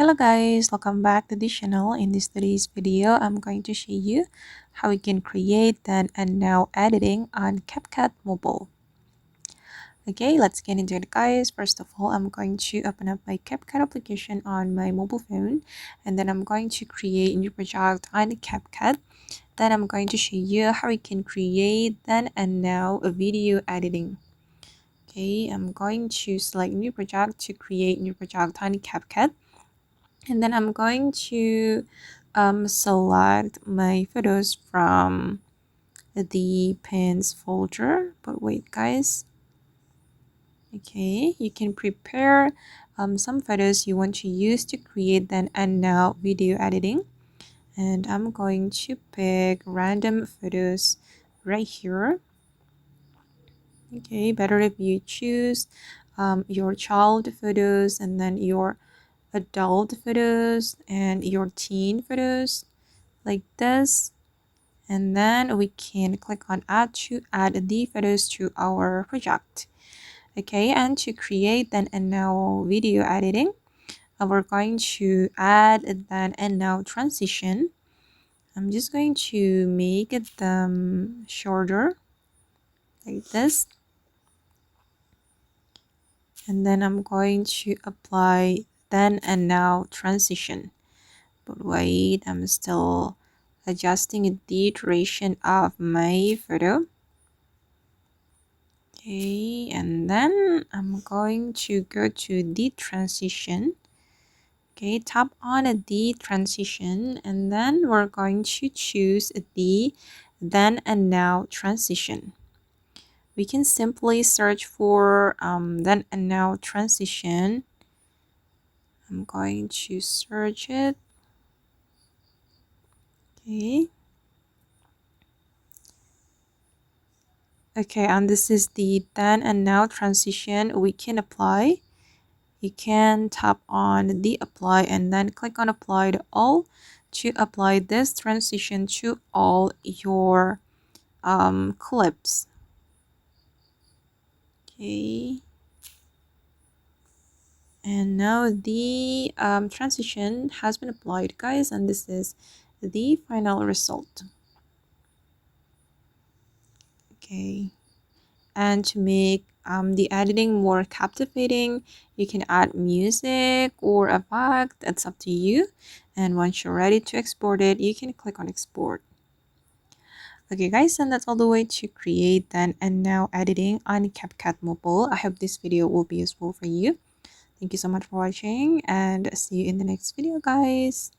Hello guys, welcome back to the channel. In today's video, I'm going to show you how we can create then and now editing on Capcut mobile. Okay, let's get into it guys. First of all, I'm going to open up my Capcut application on my mobile phone, and then I'm going to create a new project on Capcut. Then I'm going to show you how we can create then and now a video editing. Okay, I'm going to select new project to create new project on Capcut. And then I'm going to select my photos from the pins folder. But wait guys, okay, you can prepare some photos you want to use to create then and now video editing. And I'm going to pick random photos right here. Okay, better if you choose your child photos and then your adult photos and your teen photos like this, and then we can click on add to add the photos to our project. Okay, and to create then and now video editing, we're going to add then and now transition. I'm just going to make it shorter like this, and then I'm going to apply then and now transition. But wait, I'm still adjusting the duration of my photo. Okay, and then I'm going to go to the transition. Okay, tap on the transition, and then we're going to choose the then and now transition. We can simply search for then and now transition. I'm going to search it. Okay. Okay, and this is the then and now transition we can apply. You can tap on the apply and then click on apply to all to apply this transition to all your clips. Okay, and now the transition has been applied guys, and this is the final result. Okay, and to make the editing more captivating, you can add music or effect. That's up to you. And once you're ready to export it, you can click on export. Okay guys, and that's all the way to create then and now editing on Capcut mobile. I hope this video will be useful for you. Thank you so much for watching, and see you in the next video guys.